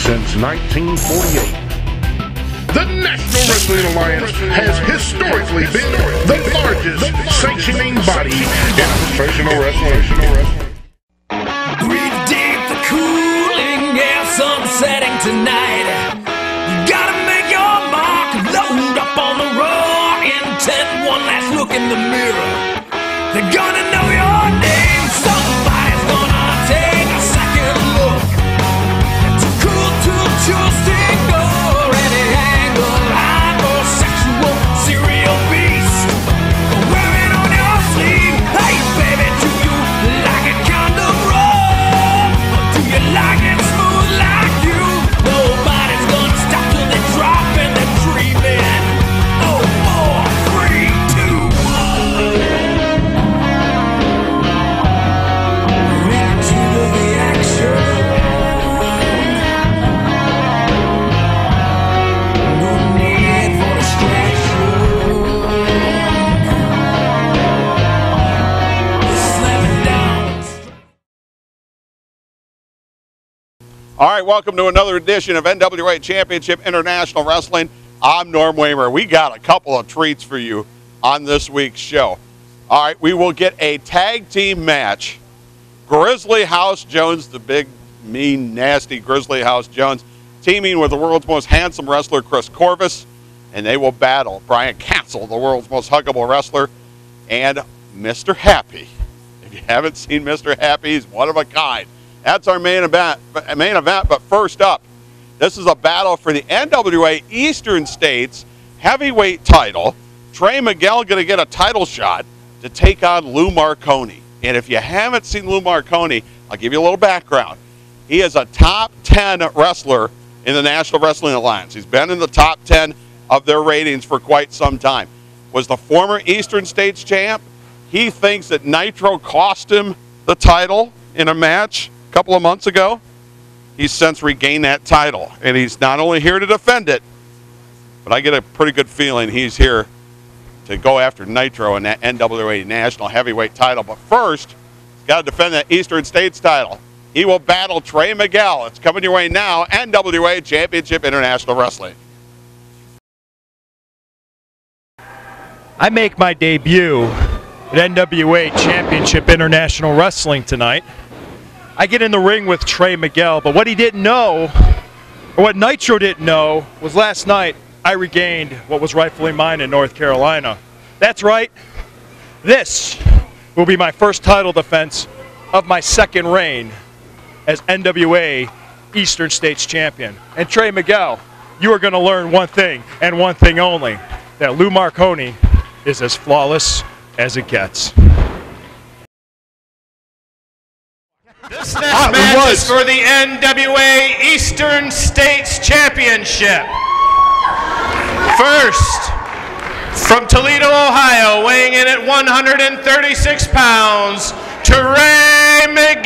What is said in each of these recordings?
since 1948. The National Wrestling Alliance has historically been the largest sanctioning body in professional wrestling. Breathe deep, the cooling air, sun setting tonight. You gotta make your mark, load up on the raw intent. One last look in the mirror. They're gonna know your name. Somebody's gonna take a second look. Too cool to just ignore any angle. Hypersexual serial beast. Wear it on your sleeve. Hey baby, do you like it kind of rough? Or do you like it smooth like you? Nobody's gonna stop till they drop and they're dreaming. Oh, 4, 3, 2, 1. Into the action. No need for distraction. Slamming down. All right, welcome to another edition of NWA Championship International Wrestling. I'm Norm Waymer. We got a couple of treats for you on this week's show. All right, we will get a tag team match. Grizzly House Jones, the big, mean, nasty Grizzly House Jones, teaming with the world's most handsome wrestler, Korvis, and they will battle Bryan, the world's most huggable wrestler, and Mr. Happy. If you haven't seen Mr. Happy, he's one of a kind. That's our main event. But first up, this is a battle for the NWA Eastern States heavyweight title. Trey Miguel going to get a title shot to take on Lou Marconi. And if you haven't seen Lou Marconi, I'll give you a little background. He is a top 10 wrestler in the National Wrestling Alliance. He's been in the top 10 of their ratings for quite some time. Was the former Eastern States champ. He thinks that Nitro cost him the title in a match a couple of months ago. He's since regained that title, and he's not only here to defend it, but I get a pretty good feeling he's here to go after Nitro in that NWA National Heavyweight title. But first, he's got to defend that Eastern States title. He will battle Trey Miguel. It's coming your way now, NWA Championship International Wrestling. I make my debut at NWA Championship International Wrestling tonight. I get in the ring with Trey Miguel, but what he didn't know, or what Nitro didn't know, was last night I regained what was rightfully mine in North Carolina. That's right, this will be my first title defense of my second reign as NWA Eastern States Champion. And Trey Miguel, you are going to learn one thing, and one thing only, that Lou Marconi is as flawless as it gets. This next match is for the NWA Eastern States Championship. First, from Toledo, Ohio, weighing in at 136 pounds, Trey Miguel.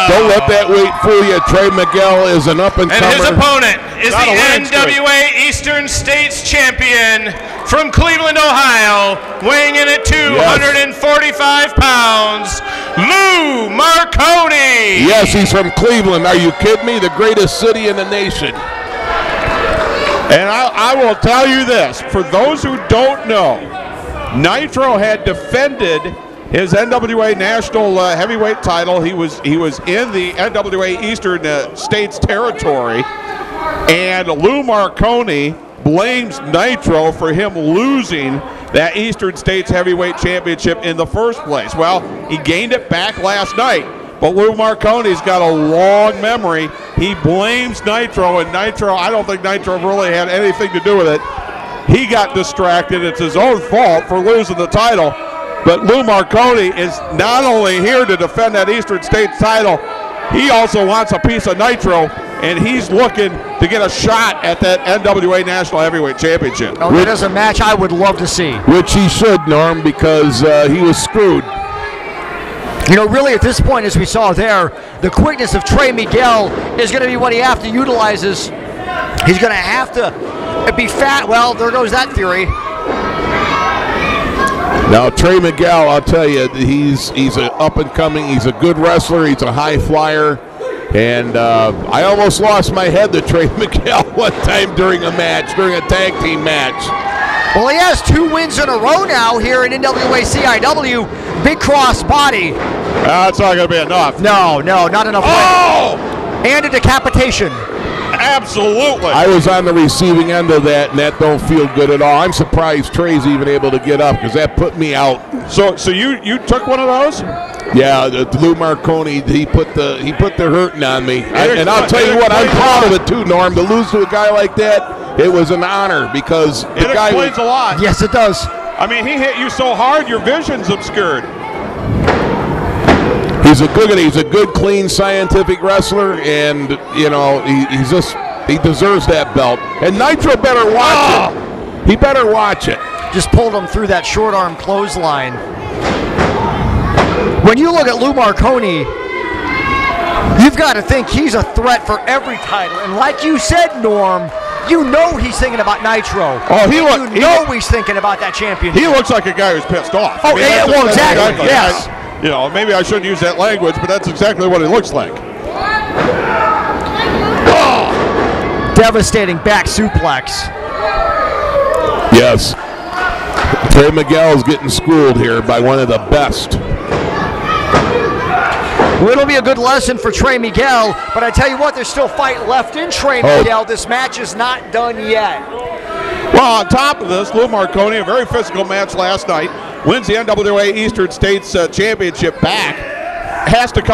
Don't let that weight fool you. Trey Miguel is an up-and-comer. And his opponent is the NWA Eastern States Champion from Cleveland, Ohio, weighing in at 245 pounds, Lou Marconi. Yes, he's from Cleveland. Are you kidding me? The greatest city in the nation. And I will tell you this, for those who don't know, Nitro had defended his NWA National Heavyweight title. He was in the NWA Eastern States territory, and Lou Marconi blames Nitro for him losing that Eastern States Heavyweight Championship in the first place. Well, he gained it back last night, but Lou Marconi's got a long memory. He blames Nitro, and Nitro, I don't think Nitro really had anything to do with it. He got distracted. It's his own fault for losing the title. But Lou Marconi is not only here to defend that Eastern States title, he also wants a piece of Nitro, and he's looking to get a shot at that NWA National Heavyweight Championship. Oh, that is a match I would love to see. Which he should, Norm, because he was screwed. You know, really at this point, as we saw there, the quickness of Trey Miguel is going to be what he has to utilize. He's going to have to be fat. Well, there goes that theory. Now, Trey Miguel, I'll tell you, he's an up-and-coming, he's a good wrestler, he's a high flyer. And I almost lost my head to Trey Miguel one time during a match, during a tag team match. Well, he has 2 wins in a row now here in NWA-CIW. Big cross body. That's not going to be enough. No, not enough. Oh! And a decapitation. Absolutely. I was on the receiving end of that, and that don't feel good at all. I'm surprised Trey's even able to get up because that put me out. So you took one of those? Yeah, Lou Marconi, he put the hurting on me. And I'll tell you what, I'm proud of it too, Norm. To lose to a guy like that, it was an honor because the guy explains a lot. Yes, it does. I mean, he hit you so hard, your vision's obscured. He's a good, clean, scientific wrestler, and you know he deserves that belt. And Nitro better watch it. He better watch it. Just pulled him through that short arm clothesline. When you look at Lou Marconi, you've got to think he's a threat for every title. And like you said, Norm, you know he's thinking about Nitro. Oh, he's thinking about that championship. He looks like a guy who's pissed off. Oh, yeah, well, exactly. Yes. You know, maybe I shouldn't use that language, but that's exactly what it looks like. Oh! Devastating back suplex. Yes. Trey Miguel's getting schooled here by one of the best. Well, it'll be a good lesson for Trey Miguel, but I tell you what, there's still fight left in Trey Miguel. This match is not done yet. Well, on top of this, Lou Marconi, a very physical match last night, wins the NWA Eastern States Championship back. Has to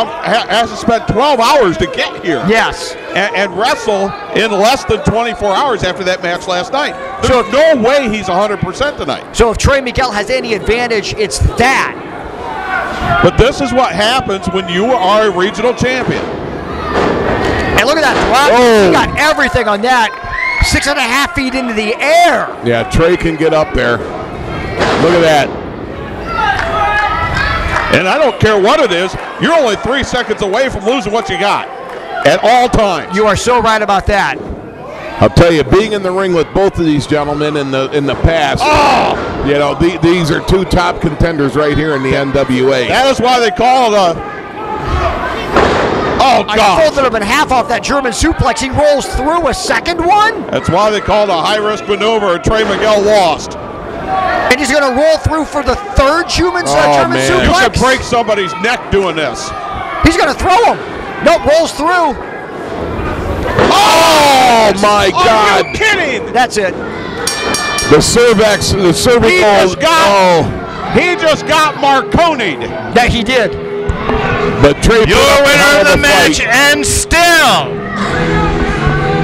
spend 12 hours to get here. Yes. And wrestle in less than 24 hours after that match last night. There's no way he's 100% tonight. So if Trey Miguel has any advantage, it's that. But this is what happens when you are a regional champion. And look at that drop. He got everything on that. 6.5 feet into the air. Yeah, Trey can get up there. Look at that. And I don't care what it is, you're only 3 seconds away from losing what you got at all times. You are so right about that. I'll tell you, being in the ring with both of these gentlemen in the past, you know, these are 2 top contenders right here in the NWA. That is why they call it a... Oh, God. I folded him in half off that German suplex. He rolls through a second one. That's why they call it a high-risk maneuver, and Trey Miguel lost. And he's going to roll through for the 3rd German suplex. You could break somebody's neck doing this. He's going to throw him. Nope, rolls through. Oh, my God. Are you kidding? That's it. The cervical. He just got Marconi'd. That he did. But Trey, your winner of the match, and still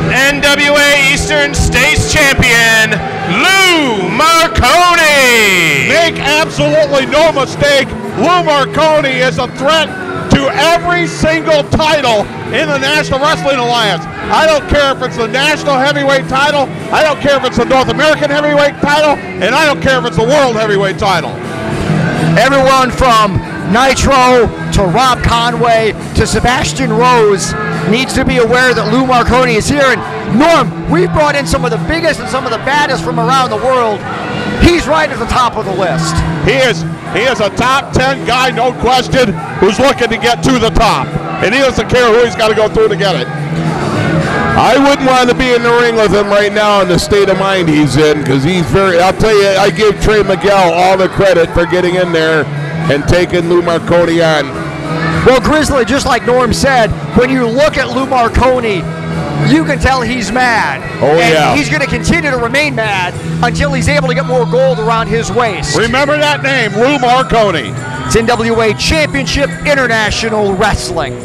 NWA Eastern States Champion, Lou Marconi. Make absolutely no mistake, Lou Marconi is a threat to every single title in the National Wrestling Alliance. I don't care if it's the National Heavyweight title, I don't care if it's the North American Heavyweight title, and I don't care if it's the World Heavyweight title. Everyone from Nitro to Rob Conway to Sebastian Rose needs to be aware that Lou Marconi is here. And Norm, we've brought in some of the biggest and some of the baddest from around the world. He's right at the top of the list. He is a top 10 guy, no question, who's looking to get to the top. And he doesn't care who he's got to go through to get it. I wouldn't want to be in the ring with him right now in the state of mind he's in, because he's I'll tell you, I give Trey Miguel all the credit for getting in there and taking Lou Marconi on. Well, Grizzly, just like Norm said, when you look at Lou Marconi, you can tell he's mad. Oh, yeah. He's going to continue to remain mad until he's able to get more gold around his waist. Remember that name, Lou Marconi. It's NWA Championship International Wrestling.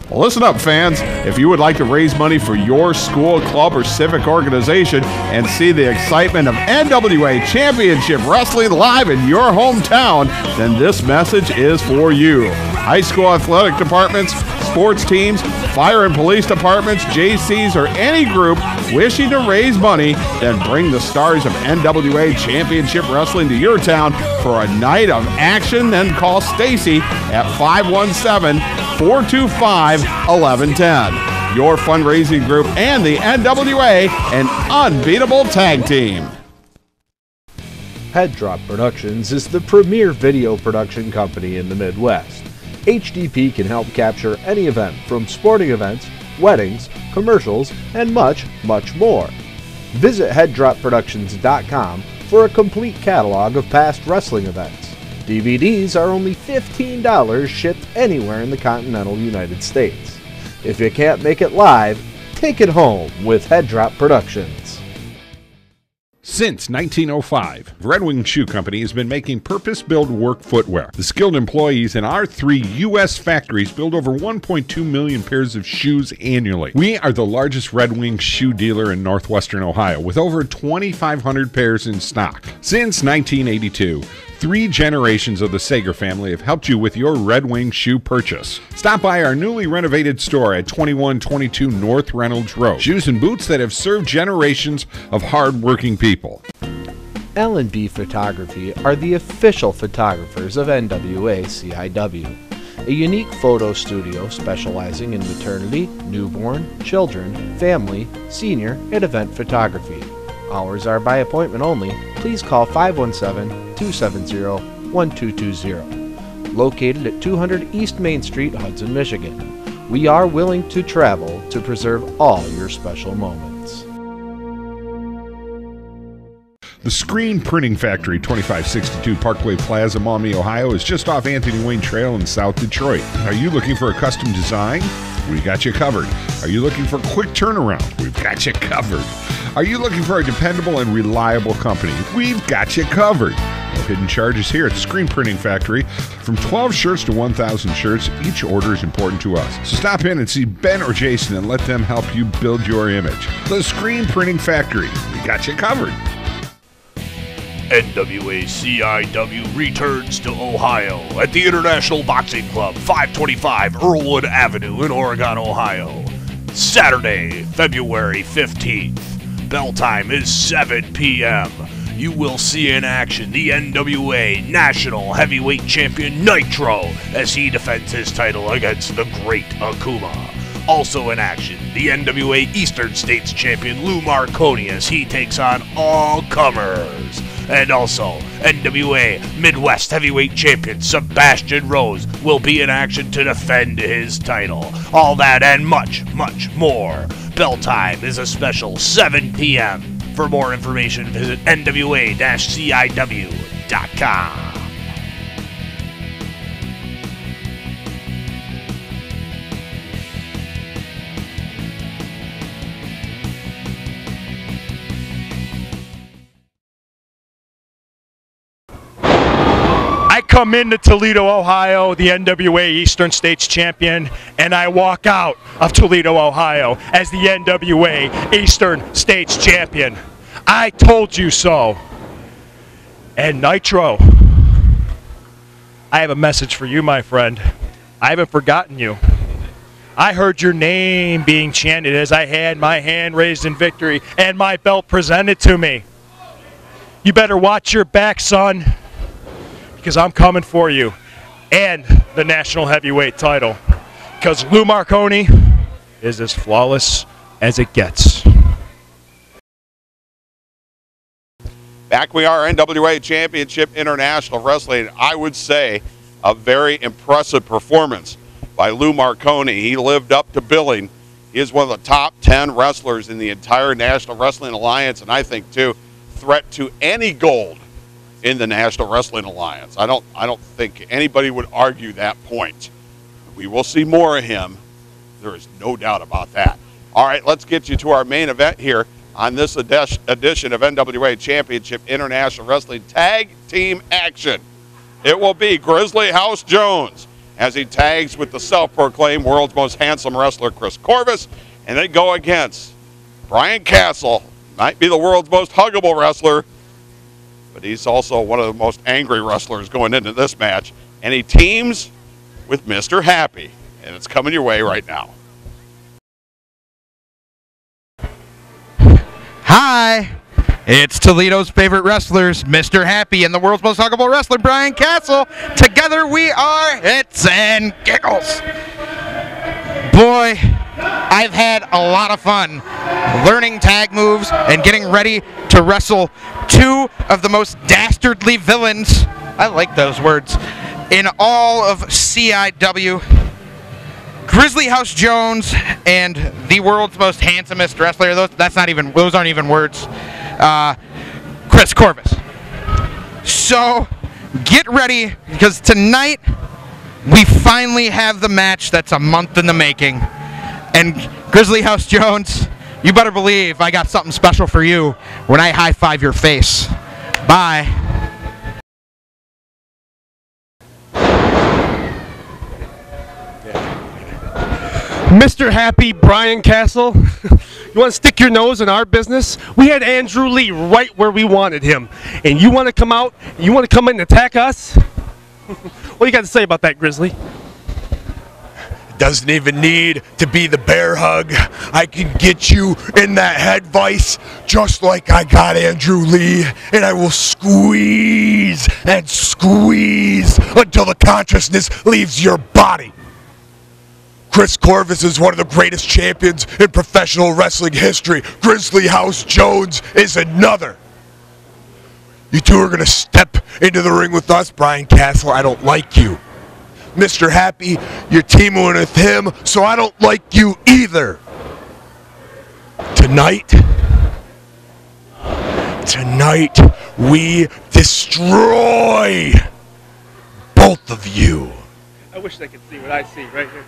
Well, listen up, fans. If you would like to raise money for your school, club, or civic organization and see the excitement of NWA Championship Wrestling live in your hometown, then this message is for you. High school athletic departments, sports teams, fire and police departments, JCs, or any group wishing to raise money, then bring the stars of NWA Championship Wrestling to your town for a night of action. Then call Stacy at 517-425-1110. Your fundraising group and the NWA, an unbeatable tag team. Head Drop Productions is the premier video production company in the Midwest. HDP can help capture any event from sporting events, weddings, commercials, and much, much more. Visit headdropproductions.com for a complete catalog of past wrestling events. DVDs are only $15 shipped anywhere in the continental United States. If you can't make it live, take it home with Head Drop Productions. Since 1905, Red Wing Shoe Company has been making purpose-built work footwear. The skilled employees in our 3 U.S. factories build over 1.2 million pairs of shoes annually. We are the largest Red Wing shoe dealer in northwestern Ohio, with over 2,500 pairs in stock. Since 1982, 3 generations of the Sager family have helped you with your Red Wing shoe purchase. Stop by our newly renovated store at 2122 North Reynolds Road. Shoes and boots that have served generations of hard-working people. L&B Photography are the official photographers of NWA-CIW, a unique photo studio specializing in maternity, newborn, children, family, senior, and event photography. Hours are by appointment only. Please call 517-270-1220. Located at 200 East Main Street, Hudson, Michigan. We are willing to travel to preserve all your special moments. The Screen Printing Factory, 2562 Parkway Plaza, Maumee, Ohio, is just off Anthony Wayne Trail in South Detroit. Are you looking for a custom design? We got you covered. Are you looking for a quick turnaround? We've got you covered. Are you looking for a dependable and reliable company? We've got you covered. No hidden charges here at the Screen Printing Factory. From 12 shirts to 1,000 shirts, each order is important to us. So stop in and see Ben or Jason and let them help you build your image. The Screen Printing Factory. We got you covered. NWA-CIW returns to Ohio at the International Boxing Club, 525 Earlwood Avenue in Oregon, Ohio. Saturday, February 15th. Bell time is 7 p.m. You will see in action the NWA National Heavyweight Champion Nitro as he defends his title against the Great Akuma. Also in action, the NWA Eastern States Champion Lou Marconi as he takes on all comers. And also, NWA Midwest Heavyweight Champion Sebastian Rose will be in action to defend his title. All that and much, much more. Bell time is a special 7 p.m. For more information, visit NWA-CIW.com. I come into Toledo, Ohio, the NWA Eastern States Champion, and I walk out of Toledo, Ohio as the NWA Eastern States Champion. I told you so. And Nitro, I have a message for you, my friend. I haven't forgotten you. I heard your name being chanted as I had my hand raised in victory and my belt presented to me. You better watch your back, son, because I'm coming for you and the national heavyweight title, because Lou Marconi is as flawless as it gets. Back we are, NWA Championship International Wrestling. I would say a very impressive performance by Lou Marconi. He lived up to billing. He is one of the top 10 wrestlers in the entire National Wrestling Alliance, and I think, too, threat to any gold in the National Wrestling Alliance. I don't think anybody would argue that point. We will see more of him. There is no doubt about that. All right, let's get you to our main event here on this edition of NWA Championship International Wrestling Tag Team Action. It will be Grizzly House Jones as he tags with the self-proclaimed world's most handsome wrestler, Kris Korvis, and they go against Bryan Castle, might be the world's most huggable wrestler, but he's also one of the most angry wrestlers going into this match. And he teams with Mr. Happy. And it's coming your way right now. Hi, it's Toledo's favorite wrestlers, Mr. Happy and the world's most huggable wrestler, Bryan Castle. Together we are Hits and Giggles. Boy, I've had a lot of fun learning tag moves and getting ready to wrestle two of the most dastardly villains, I like those words, in all of CIW. Grizzly House Jones and the world's most handsomest wrestler. Those aren't even words. Kris Korvis. So get ready, because tonight we finally have the match that's a month in the making. And Grizzly House Jones, you better believe I got something special for you when I high-five your face. Bye. Mr. Happy Bryan Castle, you want to stick your nose in our business? We had Andrew Lee right where we wanted him. And you want to come out, you want to come in and attack us? What do you got to say about that, Grizzly? Doesn't even need to be the bear hug. I can get you in that head vice just like I got Andrew Lee, and I will squeeze and squeeze until the consciousness leaves your body. Kris Korvis is one of the greatest champions in professional wrestling history. Grizzly House Jones is another. You two are going to step into the ring with us, Bryan Castle. I don't like you. Mr. Happy, you're teaming with him, so I don't like you either. Tonight, we destroy both of you. I wish they could see what I see right here.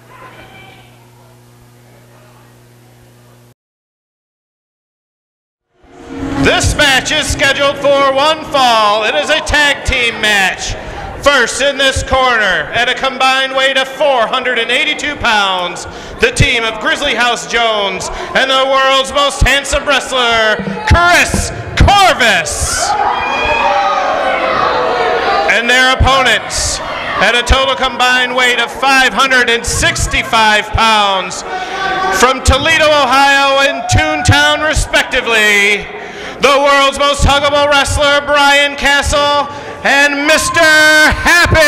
This match is scheduled for one fall. It is a tag team match. First in this corner, at a combined weight of 482 pounds, the team of Grizzly House Jones and the world's most handsome wrestler, Kris Korvis. And their opponents, at a total combined weight of 565 pounds, from Toledo, Ohio and Toontown, respectively, the world's most huggable wrestler, Bryan Castle, and Mr. Happy.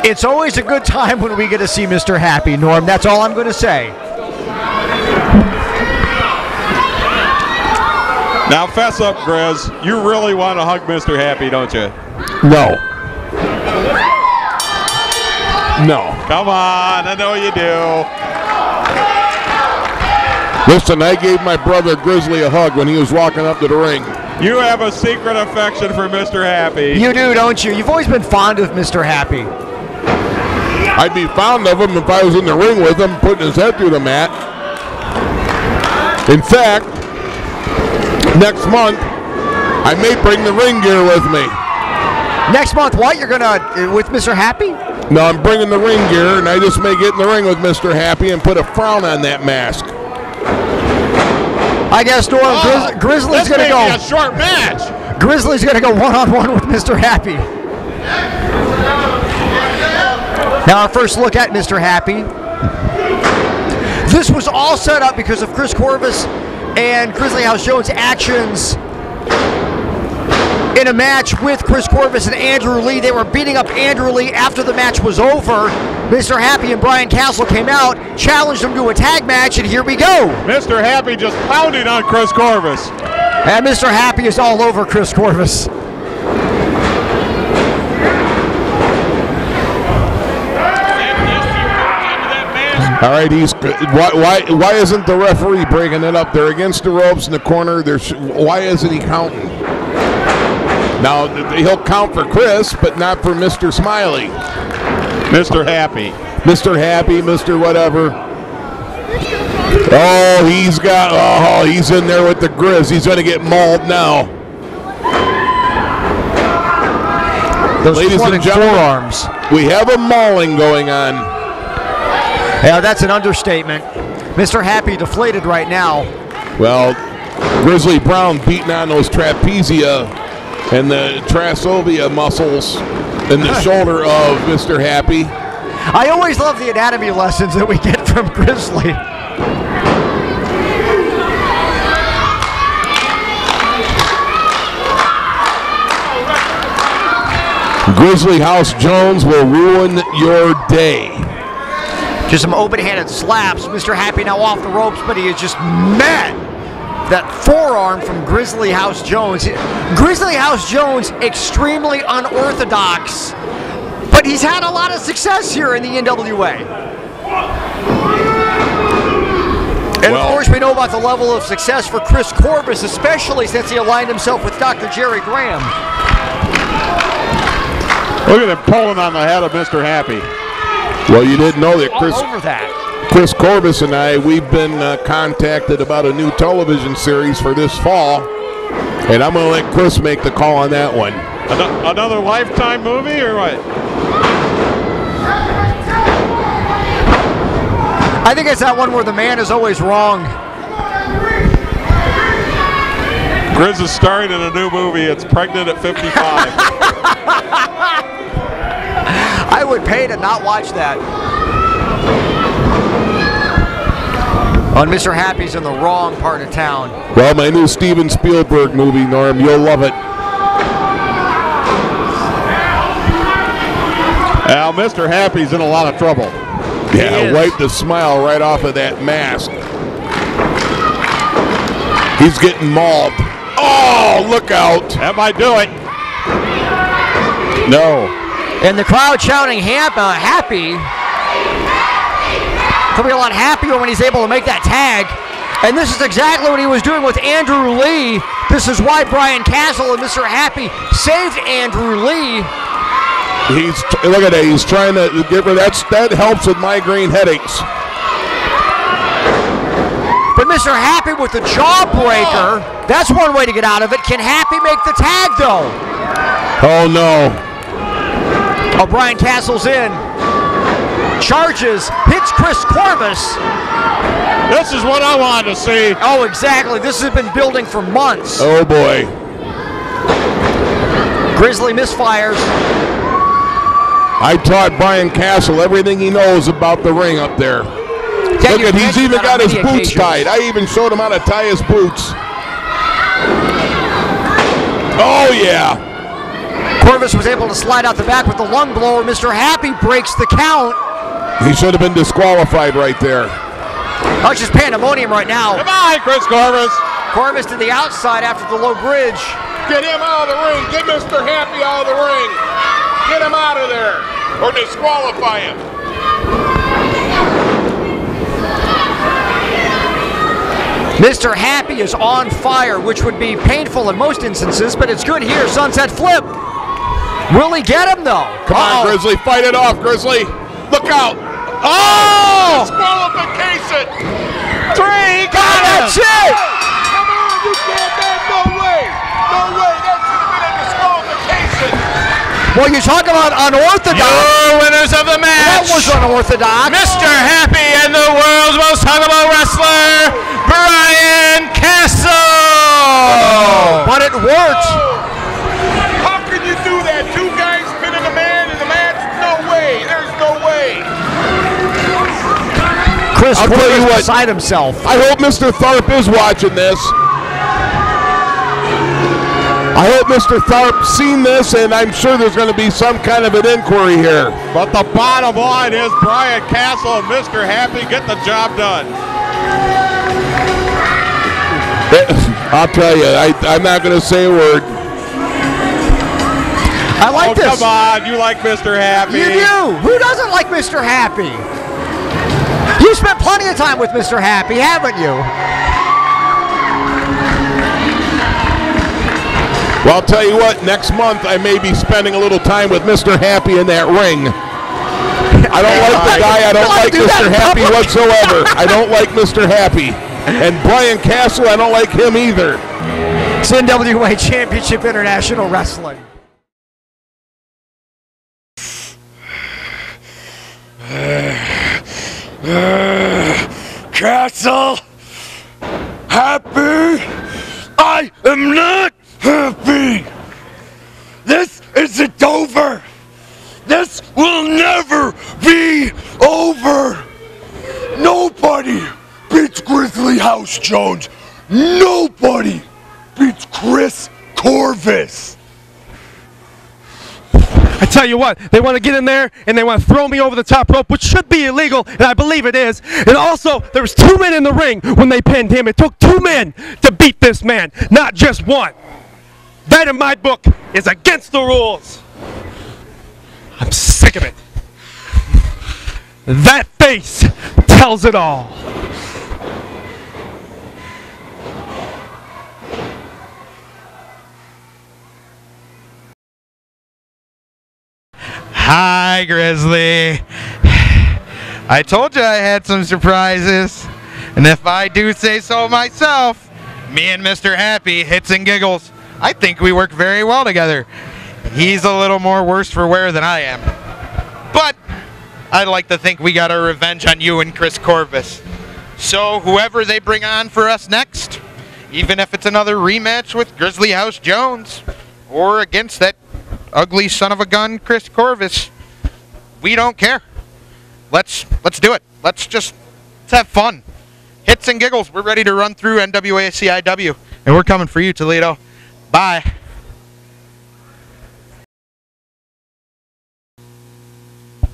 It's always a good time when we get to see Mr. Happy, Norm. That's all I'm going to say. Now, fess up, Grizz. You really want to hug Mr. Happy, don't you? No. No. Come on, I know you do. Listen, I gave my brother Grizzly a hug when he was walking up to the ring. You have a secret affection for Mr. Happy. You do, don't you? You've always been fond of Mr. Happy. I'd be fond of him if I was in the ring with him, putting his head through the mat. In fact, next month, I may bring the ring gear with me. Next month, what? You're gonna, with Mr. Happy? No, I'm bringing the ring gear, and I just may get in the ring with Mr. Happy and put a frown on that mask. I guess, Norm, Grizzly's going to go. A short match. Grizzly's going to go one-on-one with Mr. Happy. Now, our first look at Mr. Happy. This was all set up because of Kris Korvis and Grizzly House Jones' actions in a match with Kris Korvis and Andrew Lee. They were beating up Andrew Lee after the match was over. Mr. Happy and Bryan Castle came out, challenged him to a tag match, and here we go. Mr. Happy just pounded on Kris Korvis. And Mr. Happy is all over Kris Korvis. All right, why isn't the referee breaking it up? They're against the ropes in the corner. Why isn't he counting? Now, he'll count for Kris, but not for Mr. Smiley. Mr. Happy. Mr. Happy, Mr. whatever. Oh, he's in there with the Grizz. He's going to get mauled now. Ladies and gentlemen, forearms. We have a mauling going on. Yeah, that's an understatement. Mr. Happy deflated right now. Well, Grizzly Brown beating on those trapezia and the trasovia muscles in the shoulder of Mr. Happy. I always love the anatomy lessons that we get from Grizzly. Grizzly House Jones will ruin your day. Just some open-handed slaps. Mr. Happy now off the ropes, but he is just mad. that forearm from Grizzly House Jones. Grizzly House Jones, extremely unorthodox, but he's had a lot of success here in the NWA. And of course, we know about the level of success for Kris Korvis, especially since he aligned himself with Dr. Jerry Graham. Look at him pulling on the head of Mr. Happy. Well, you didn't know that Kris Korvis and I, we've been contacted about a new television series for this fall, and I'm going to let Kris make the call on that one. Another Lifetime movie or what? I think it's that one where the man is always wrong. Grizz is starring in a new movie. It's Pregnant at 55. I would pay to not watch that. On Mr. Happy's in the wrong part of town. Well, my new Steven Spielberg movie, Norm, you'll love it. Now, Mr. Happy's in a lot of trouble. Yeah, wipe the smile right off of that mask. He's getting mauled. Oh, look out. That might do it. No. And the crowd shouting happy. He'll be a lot happier when he's able to make that tag. And this is exactly what he was doing with Andrew Lee. This is why Bryan Castle and Mr. Happy saved Andrew Lee. Look at that. He's trying to get rid of that helps with migraine headaches. But Mr. Happy with the jawbreaker, that's one way to get out of it. Can Happy make the tag though? Oh no. Oh, Bryan Castle's in. Charges, hits Kris Korvis. This is what I wanted to see. Oh, exactly. This has been building for months. Oh boy. Grizzly misfires. I taught Bryan Castle everything he knows about the ring up there. Look at, he's even got his boots tied. I even showed him how to tie his boots. Oh yeah. Korvis was able to slide out the back with the lung blower. Mr. Happy breaks the count. He should have been disqualified right there. Oh, it's just pandemonium right now. Come on, Kris Korvis. Korvis to the outside after the low bridge. Get him out of the ring. Get Mr. Happy out of the ring. Get him out of there or disqualify him. Mr. Happy is on fire, which would be painful in most instances, but it's good here. Sunset flip. Will he get him though? Come on, Grizzly. Fight it off, Grizzly. Look out. Oh! Disqualification. Trey got it. That's it. Come on, you can't. No way. No way. That should have been a disqualification. Well, you talk about unorthodox. Your winners of the match. That was unorthodox. Mr. Happy and the world's most talkable wrestler, Bryan Castle. But it worked. How can you do that? Two guys pinning a man in the match? No way. There's no way. Kris I'll tell you what. beside himself. I hope Mr. Tharp is watching this. I hope Mr. Tharp's seen this, and I'm sure there's going to be some kind of an inquiry here. But the bottom line is Bryan Castle and Mr. Happy get the job done. I'll tell you, I'm not going to say a word. I like this. Come on, you like Mr. Happy. You do. Who doesn't like Mr. Happy? You spent plenty of time with Mr. Happy, haven't you? Well, I'll tell you what, next month I may be spending a little time with Mr. Happy in that ring. I don't like the guy. I don't like Mr. Happy whatsoever. I don't like Mr. Happy. And Bryan Castle, I don't like him either. It's NWA Championship International Wrestling. Castle, happy? I am not happy. This isn't over. This will never be over. Nobody beats Grizzly House Jones. Nobody beats Kris Korvis. I tell you what, they want to get in there and they want to throw me over the top rope, which should be illegal, and I believe it is. And also, there was 2 men in the ring when they pinned him. It took 2 men to beat this man, not just 1. That, in my book, is against the rules. I'm sick of it. That face tells it all. Hi, Grizzly. I told you I had some surprises. And if I do say so myself, me and Mr. Happy, Hits and Giggles, I think we work very well together. He's a little more worse for wear than I am. But I'd like to think we got our revenge on you and Kris Korvis. So whoever they bring on for us next, even if it's another rematch with Grizzly House Jones or against that ugly son of a gun Kris Korvis, we don't care. Let's do it. Let's have fun. Hits and Giggles, we're ready to run through NWA-CIW, and we're coming for you, Toledo. Bye.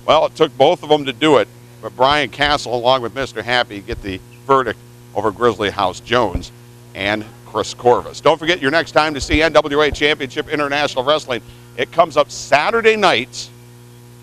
Well, it took both of them to do it, but Bryan Castle, along with Mr. Happy, get the verdict over Grizzly House Jones and Kris Korvis. Don't forget your next time to see NWA Championship International Wrestling. It comes up Saturday night,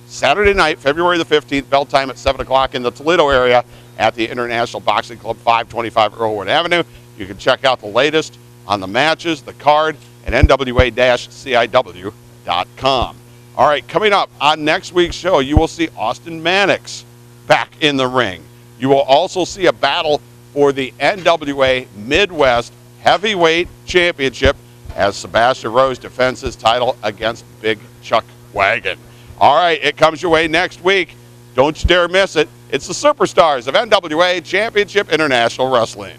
February the 15th, bell time at 7 o'clock in the Toledo area at the International Boxing Club, 525 Earlwood Avenue. You can check out the latest on the matches, the card, at NWA-CIW.com. All right, coming up on next week's show, you will see Austin Mannix back in the ring. You will also see a battle for the NWA Midwest Heavyweight Championship as Sebastian Rose defends his title against Big Chuck Wagon. All right, it comes your way next week. Don't you dare miss it. It's the Superstars of NWA Championship International Wrestling.